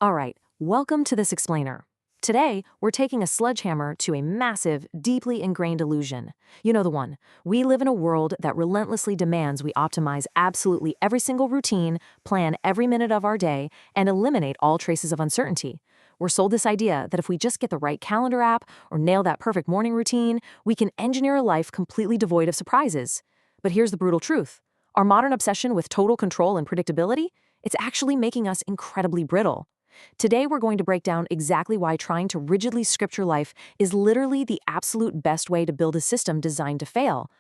All right, welcome to this explainer. Today, we're taking a sledgehammer to a massive, deeply ingrained illusion. You know the one. We live in a world that relentlessly demands we optimize absolutely every single routine, plan every minute of our day, and eliminate all traces of uncertainty. We're sold this idea that if we just get the right calendar app or nail that perfect morning routine, we can engineer a life completely devoid of surprises. But here's the brutal truth. Our modern obsession with total control and predictability, it's actually making us incredibly brittle. Today, we're going to break down exactly why trying to rigidly script your life is literally the absolute best way to build a system designed to fail.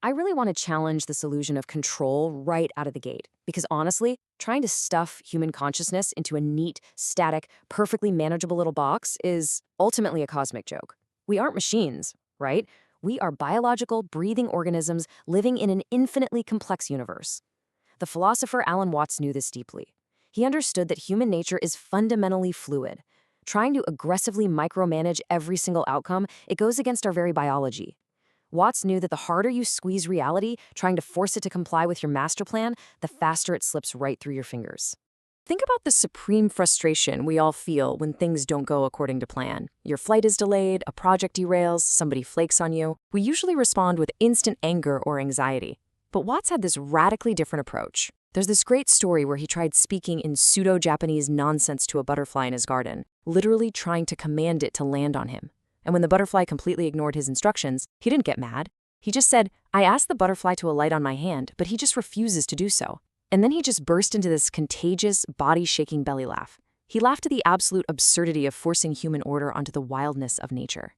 I really want to challenge this illusion of control right out of the gate, because honestly, trying to stuff human consciousness into a neat, static, perfectly manageable little box is ultimately a cosmic joke. We aren't machines, right? We are biological, breathing organisms living in an infinitely complex universe. The philosopher Alan Watts knew this deeply. He understood that human nature is fundamentally fluid. Trying to aggressively micromanage every single outcome, it goes against our very biology. Watts knew that the harder you squeeze reality, trying to force it to comply with your master plan, the faster it slips right through your fingers. Think about the supreme frustration we all feel when things don't go according to plan. Your flight is delayed, a project derails, somebody flakes on you. We usually respond with instant anger or anxiety. But Watts had this radically different approach. There's this great story where he tried speaking in pseudo-Japanese nonsense to a butterfly in his garden, literally trying to command it to land on him. And when the butterfly completely ignored his instructions, he didn't get mad. He just said, "I asked the butterfly to alight on my hand, but he just refuses to do so." And then he just burst into this contagious, body-shaking belly laugh. He laughed at the absolute absurdity of forcing human order onto the wildness of nature.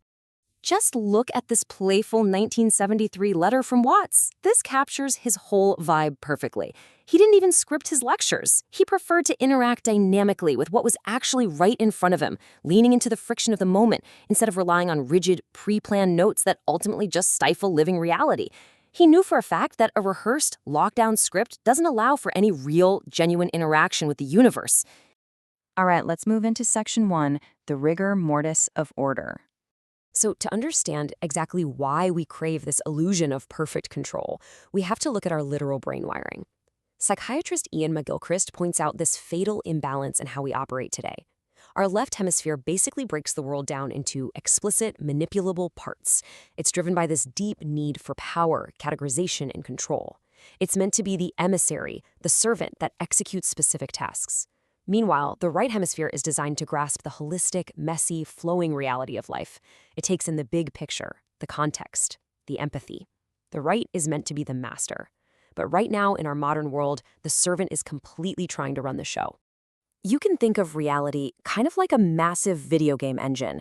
Just look at this playful 1973 letter from Watts. This captures his whole vibe perfectly. He didn't even script his lectures. He preferred to interact dynamically with what was actually right in front of him, leaning into the friction of the moment instead of relying on rigid, pre-planned notes that ultimately just stifle living reality. He knew for a fact that a rehearsed, lockdown script doesn't allow for any real, genuine interaction with the universe. All right, let's move into section 1, the rigor mortis of order. So to understand exactly why we crave this illusion of perfect control, we have to look at our literal brain wiring. Psychiatrist Iain McGilchrist points out this fatal imbalance in how we operate today. Our left hemisphere basically breaks the world down into explicit, manipulable parts. It's driven by this deep need for power, categorization, and control. It's meant to be the emissary, the servant that executes specific tasks. Meanwhile, the right hemisphere is designed to grasp the holistic, messy, flowing reality of life. It takes in the big picture, the context, the empathy. The right is meant to be the master. But right now, in our modern world, the servant is completely trying to run the show. You can think of reality kind of like a massive video game engine.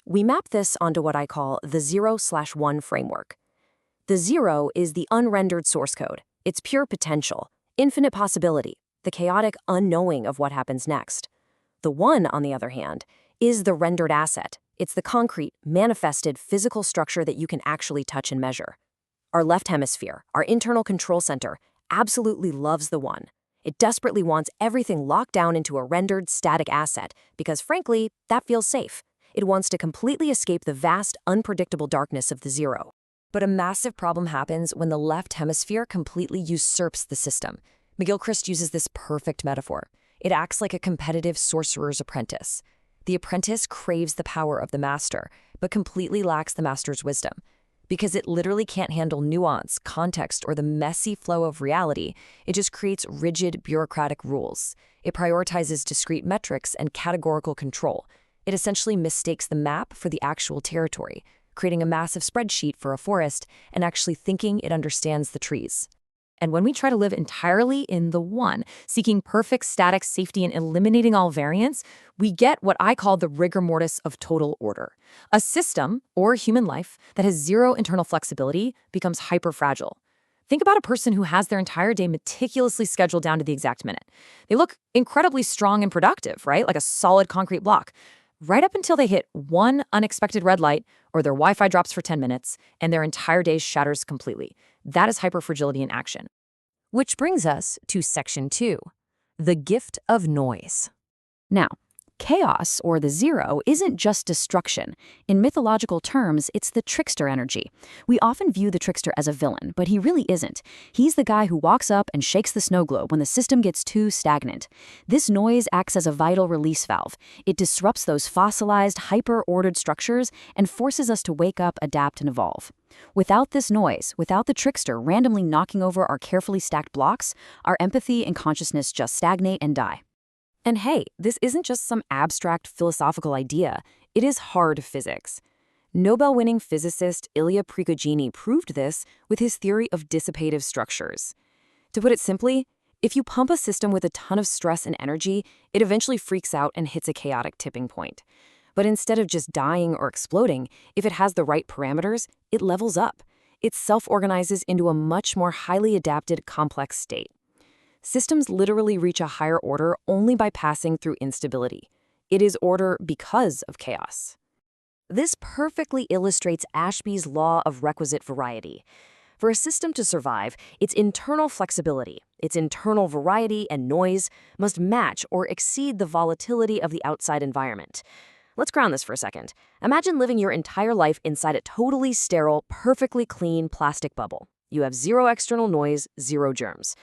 We map this onto what I call the 0/1 framework. The 0 is the unrendered source code. It's pure potential, infinite possibility, the chaotic unknowing of what happens next. The 1, on the other hand, is the rendered asset. It's the concrete, manifested physical structure that you can actually touch and measure. Our left hemisphere, our internal control center, absolutely loves the 1. It desperately wants everything locked down into a rendered, static asset because, frankly, that feels safe. It wants to completely escape the vast, unpredictable darkness of the 0. But a massive problem happens when the left hemisphere completely usurps the system. McGilchrist uses this perfect metaphor. It acts like a competitive sorcerer's apprentice. The apprentice craves the power of the master, but completely lacks the master's wisdom. Because it literally can't handle nuance, context, or the messy flow of reality, it just creates rigid, bureaucratic rules. It prioritizes discrete metrics and categorical control. It essentially mistakes the map for the actual territory, creating a massive spreadsheet for a forest and actually thinking it understands the trees. And when we try to live entirely in the 1, seeking perfect static safety and eliminating all variance, we get what I call the rigor mortis of total order. A system, or human life, that has 0 internal flexibility becomes hyper-fragile. Think about a person who has their entire day meticulously scheduled down to the exact minute. They look incredibly strong and productive, right? Like a solid concrete block. Right up until they hit one unexpected red light or their Wi-Fi drops for 10 minutes and their entire day shatters completely. That is hyperfragility in action. Which brings us to section 2, the gift of noise. Now, Chaos, or the zero, isn't just destruction. In mythological terms, it's the trickster energy. We often view the trickster as a villain, but he really isn't. He's the guy who walks up and shakes the snow globe when the system gets too stagnant. This noise acts as a vital release valve. It disrupts those fossilized, hyper-ordered structures and forces us to wake up, adapt, and evolve. Without this noise, without the trickster randomly knocking over our carefully stacked blocks, our empathy and consciousness just stagnate and die. And hey, this isn't just some abstract philosophical idea. It is hard physics. Nobel-winning physicist Ilya Prigogine proved this with his theory of dissipative structures. To put it simply, if you pump a system with a ton of stress and energy, it eventually freaks out and hits a chaotic tipping point. But instead of just dying or exploding, if it has the right parameters, it levels up. It self-organizes into a much more highly adapted, complex state. Systems literally reach a higher order only by passing through instability. It is order because of chaos. This perfectly illustrates Ashby's law of requisite variety. For a system to survive, its internal flexibility, its internal variety and noise must match or exceed the volatility of the outside environment. Let's ground this for a second. Imagine living your entire life inside a totally sterile, perfectly clean plastic bubble. You have zero external noise, zero germs.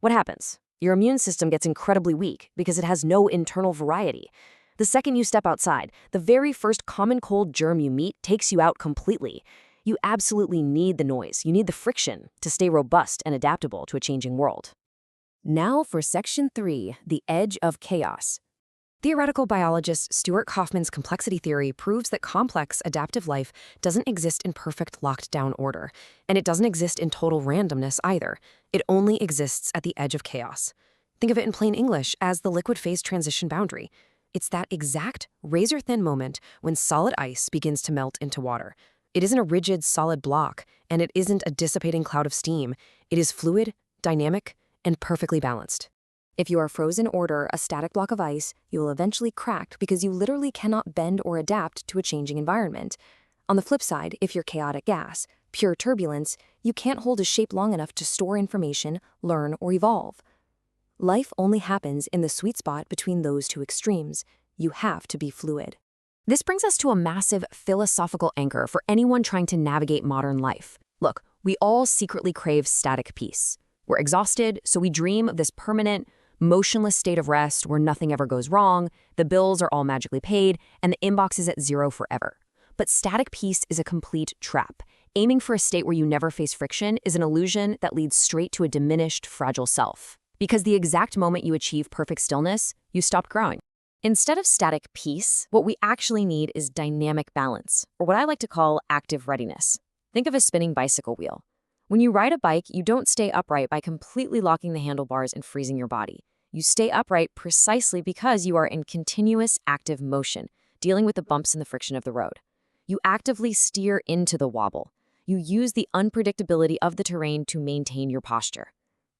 What happens? Your immune system gets incredibly weak because it has no internal variety. The second you step outside, the very first common cold germ you meet takes you out completely. You absolutely need the noise, you need the friction to stay robust and adaptable to a changing world. Now for Section 3, the edge of chaos. Theoretical biologist Stuart Kauffman's complexity theory proves that complex, adaptive life doesn't exist in perfect, locked-down order, and it doesn't exist in total randomness either. It only exists at the edge of chaos. Think of it in plain English as the liquid phase transition boundary. It's that exact, razor-thin moment when solid ice begins to melt into water. It isn't a rigid, solid block, and it isn't a dissipating cloud of steam. It is fluid, dynamic, and perfectly balanced. If you are frozen order, a static block of ice, you will eventually crack because you literally cannot bend or adapt to a changing environment. On the flip side, if you're chaotic gas, pure turbulence, you can't hold a shape long enough to store information, learn, or evolve. Life only happens in the sweet spot between those two extremes. You have to be fluid. This brings us to a massive philosophical anchor for anyone trying to navigate modern life. Look, we all secretly crave static peace. We're exhausted, so we dream of this permanent, motionless state of rest where nothing ever goes wrong, the bills are all magically paid, and the inbox is at zero forever. But static peace is a complete trap. Aiming for a state where you never face friction is an illusion that leads straight to a diminished, fragile self. Because the exact moment you achieve perfect stillness, you stop growing. Instead of static peace, what we actually need is dynamic balance, or what I like to call active readiness. Think of a spinning bicycle wheel. When you ride a bike, you don't stay upright by completely locking the handlebars and freezing your body. You stay upright precisely because you are in continuous active motion, dealing with the bumps and the friction of the road. You actively steer into the wobble. You use the unpredictability of the terrain to maintain your posture.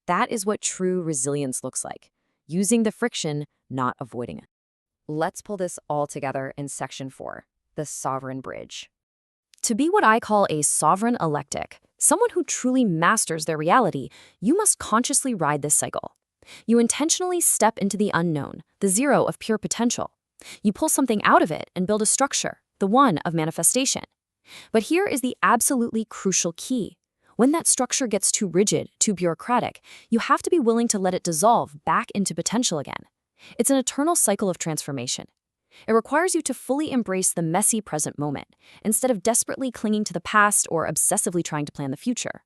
That is what true resilience looks like, using the friction, not avoiding it. Let's pull this all together in Section 4, the sovereign bridge. To be what I call a sovereign electic, someone who truly masters their reality, you must consciously ride this cycle. You intentionally step into the unknown, the zero of pure potential. You pull something out of it and build a structure, the one of manifestation. But here is the absolutely crucial key. When that structure gets too rigid, too bureaucratic, you have to be willing to let it dissolve back into potential again. It's an eternal cycle of transformation. It requires you to fully embrace the messy present moment, instead of desperately clinging to the past or obsessively trying to plan the future.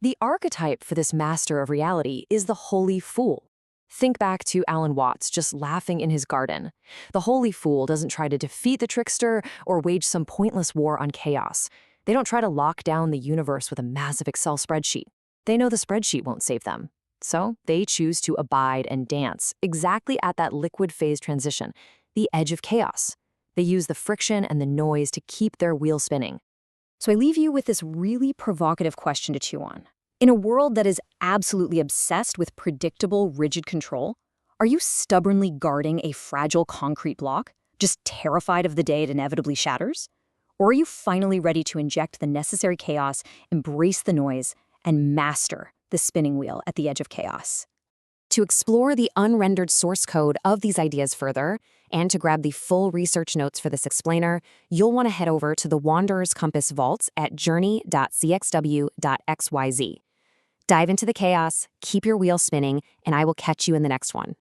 The archetype for this master of reality is the holy fool. Think back to Alan Watts just laughing in his garden. The holy fool doesn't try to defeat the trickster or wage some pointless war on chaos. They don't try to lock down the universe with a massive Excel spreadsheet. They know the spreadsheet won't save them. So they choose to abide and dance exactly at that liquid phase transition, the edge of chaos. They use the friction and the noise to keep their wheel spinning. So I leave you with this really provocative question to chew on. In a world that is absolutely obsessed with predictable, rigid control, are you stubbornly guarding a fragile concrete block, just terrified of the day it inevitably shatters? Or are you finally ready to inject the necessary chaos, embrace the noise, and master the spinning wheel at the edge of chaos? To explore the unrendered source code of these ideas further, and to grab the full research notes for this explainer, you'll want to head over to the Wanderer's Compass vaults at journey.cxw.xyz. Dive into the chaos, keep your wheels spinning, and I will catch you in the next one.